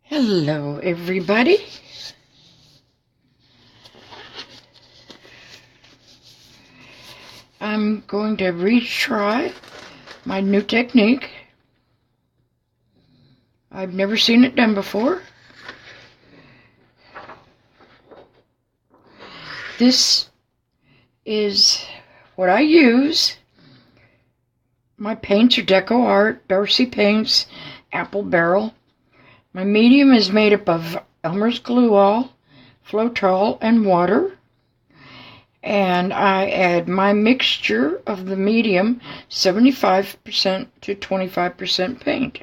Hello, everybody. I'm going to retry my new technique. I've never seen it done before. This is what I use. My paints are DecoArt, Darcie Paints, Apple Barrel. My medium is made up of Elmers Glue All, Flotroel, and water. And I add my mixture of the medium, 75% to 25% paint.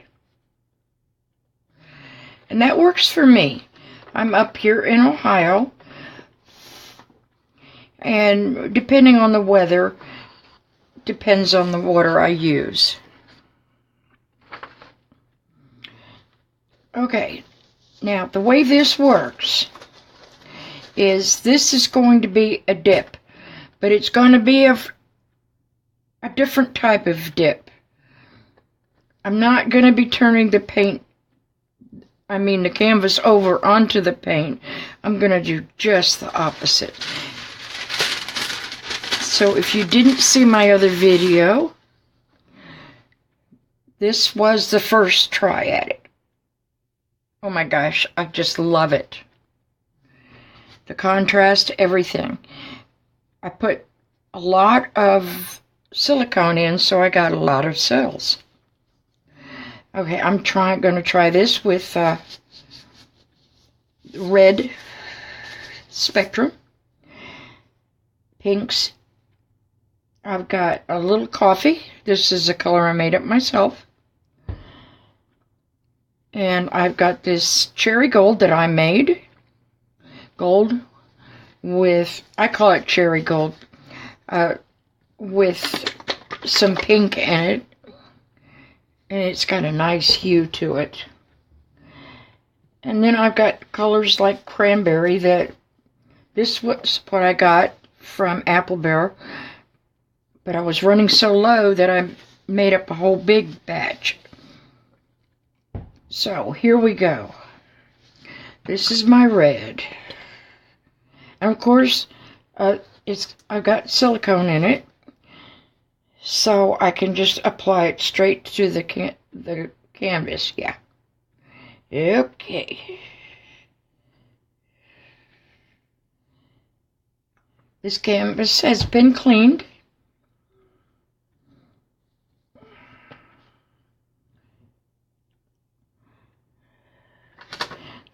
And that works for me. I'm up here in Ohio. And depending on the weather, depends on the water I use. Okay, now the way this works is this is going to be a dip, but it's going to be a different type of dip. I'm not going to be turning the canvas over onto the paint. I'm going to do just the opposite. So if you didn't see my other video, this was the first try at it. Oh my gosh, I just love it. The contrast, everything. I put a lot of silicone in, so I got a lot of cells. Okay, I'm going to try this with red spectrum, pinks. I've got a little coffee. This is a color I made up myself. And I've got this cherry gold that I made. Gold with, I call it cherry gold, with some pink in it. And it's got a nice hue to it. And then I've got colors like cranberry this was what I got from Apple Barrel. But I was running so low that I made up a whole big batch. So here we go. This is my red. And of course, I've got silicone in it. So I can just apply it straight to the canvas. Yeah. Okay. This canvas has been cleaned.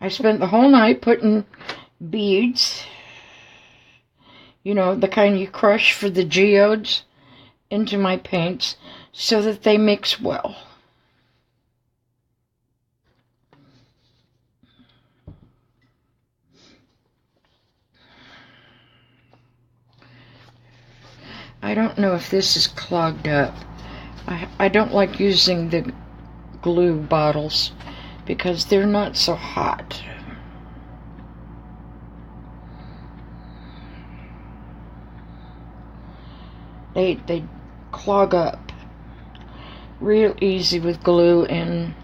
I spent the whole night putting beads, you know, the kind you crush for the geodes, into my paints so that they mix well. I don't know if this is clogged up. I don't like using the glue bottles because they're not so hot. They clog up real easy with glue and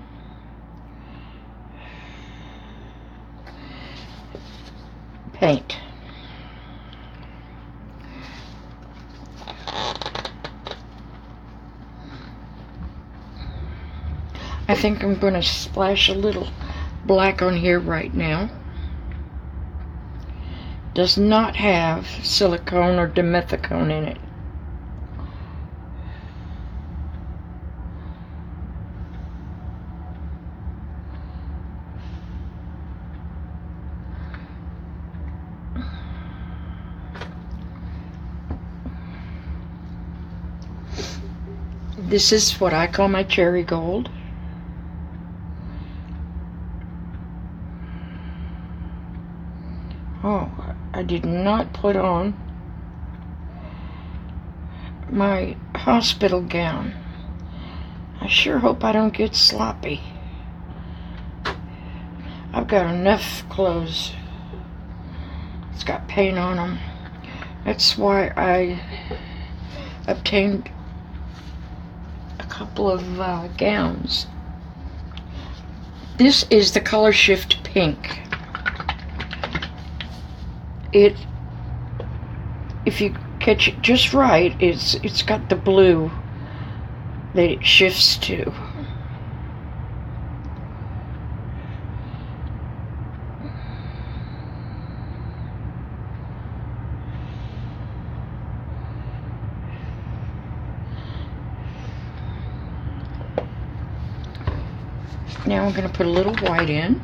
paint. I think I'm going to splash a little black on here right now. Does not have silicone or dimethcone in it. This is what I call my cherry gold. Oh, I did not put on my hospital gown. I sure hope I don't get sloppy. I've got enough clothes. It's got paint on them. That's why I obtained a couple of gowns. This is the Color Shift Pink. If you catch it just right, it's got the blue that it shifts to. Now I'm going to put a little white in.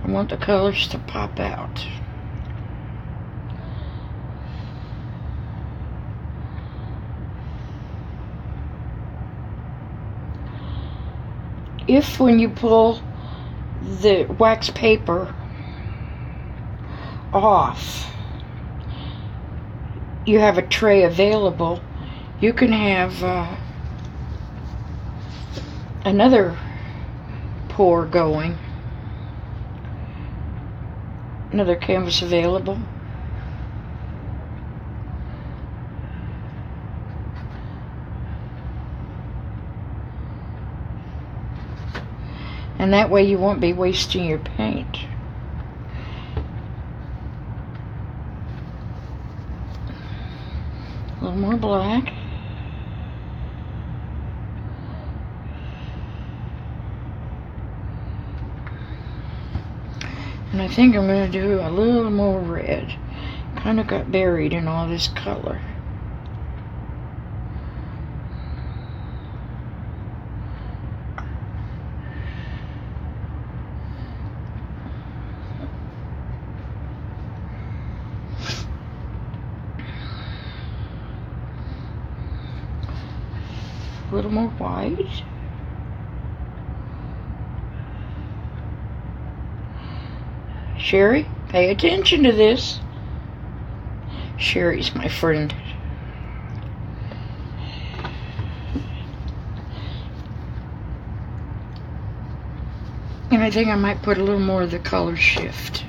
I want the colors to pop out. If when you pull the wax paper off, you have a tray available, you can have another pour going, another canvas available. And that way you won't be wasting your paint. A little more black. And I think I'm going to do a little more red. Kind of got buried in all this color. A little more white. Sherry, pay attention to this. Sherry's my friend. And I think I might put a little more of the color shift,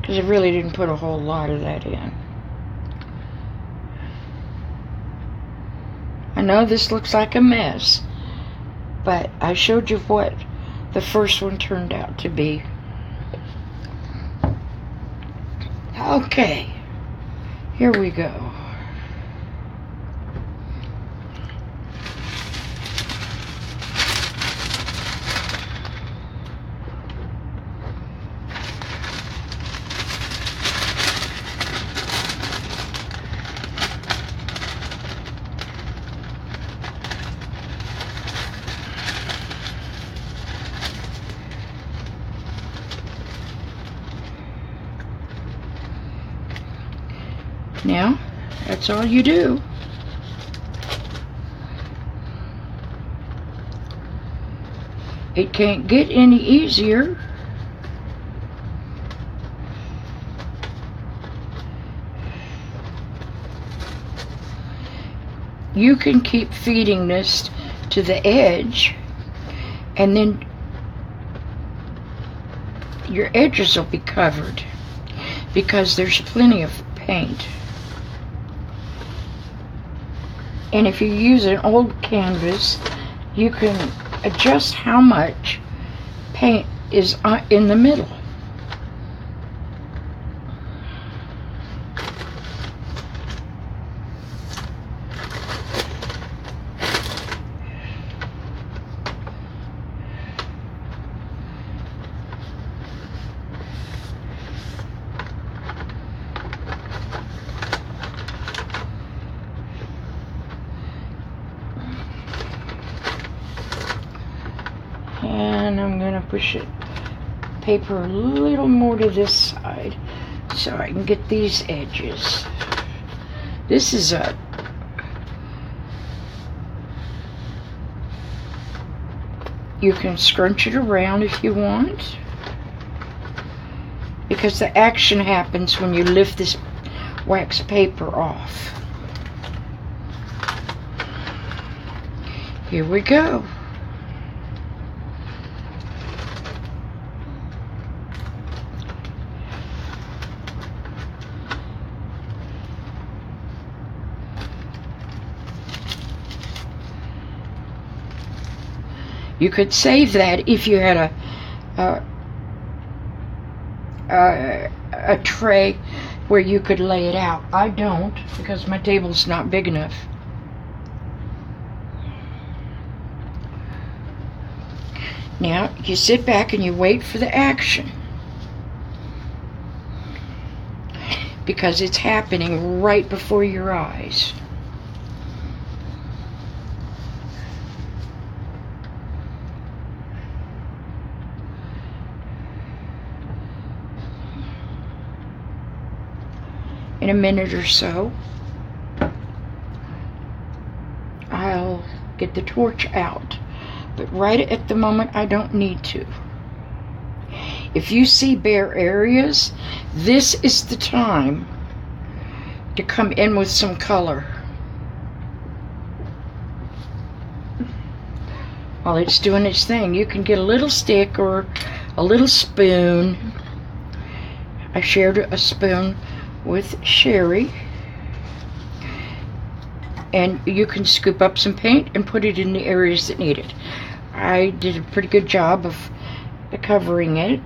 because I really didn't put a whole lot of that in. I know this looks like a mess, but I showed you what the first one turned out to be. Okay, here we go. Now, that's all you do. It can't get any easier. You can keep feeding this to the edge, and then your edges will be covered because there's plenty of paint. And if you use an old canvas, you can adjust how much paint is in the middle. And I'm going to push it paper a little more to this side so I can get these edges. This is a you can scrunch it around if you want, because the action happens when you lift this wax paper off. Here we go. You could save that if you had a tray where you could lay it out. I don't, because my table's not big enough. Now you sit back and you wait for the action, because it's happening right before your eyes. In a minute or so, I'll get the torch out, but right at the moment I don't need to. If you see bare areas, this is the time to come in with some color. While it's doing its thing, you can get a little stick or a little spoon. I shared a spoon with Sherry, and you can scoop up some paint and put it in the areas that need it. I did a pretty good job of covering it.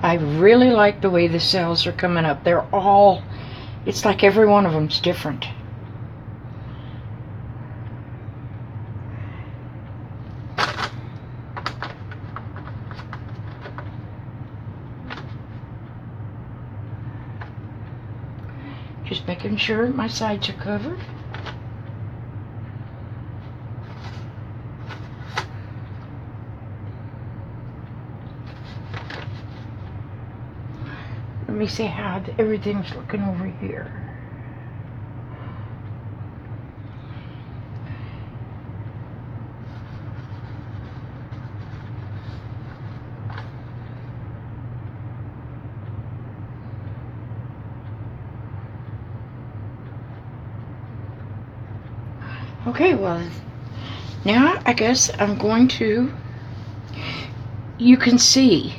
I really like the way the cells are coming up. They're all, it's like every one of them's different. Just making sure my sides are covered. Let me see how everything's looking over here. Okay, well, now I guess I'm going to, you can see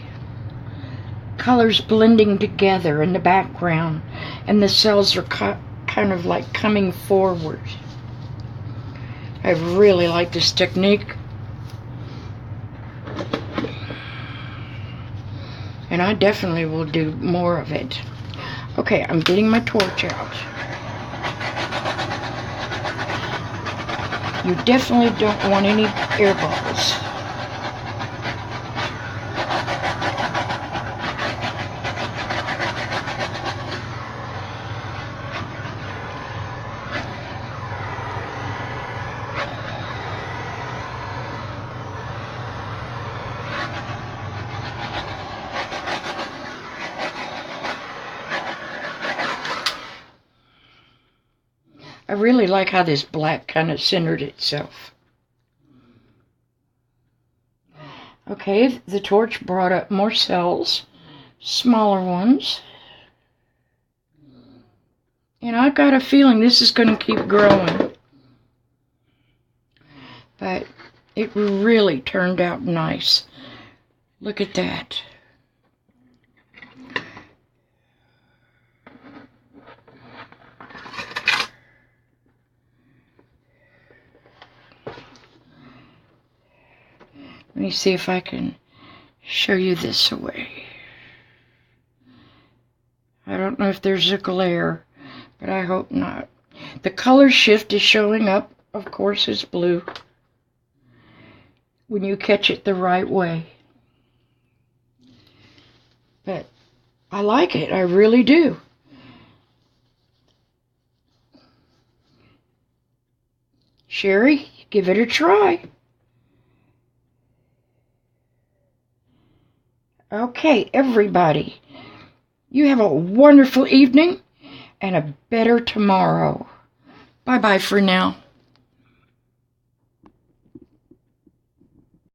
colors blending together in the background, and the cells are kind of like coming forward. I really like this technique, and I definitely will do more of it. Okay, I'm getting my torch out. You definitely don't want any air bubbles. I really like how this black kind of centered itself. Okay, the torch brought up more cells, smaller ones. And I've got a feeling this is going to keep growing. But it really turned out nice. Look at that. Let me see if I can show you this away. I don't know if there's a glare, but I hope not. The color shift is showing up, of course, is blue when you catch it the right way. But I like it, I really do. Sherry, give it a try. Okay, everybody, you have a wonderful evening and a better tomorrow. Bye-bye for now.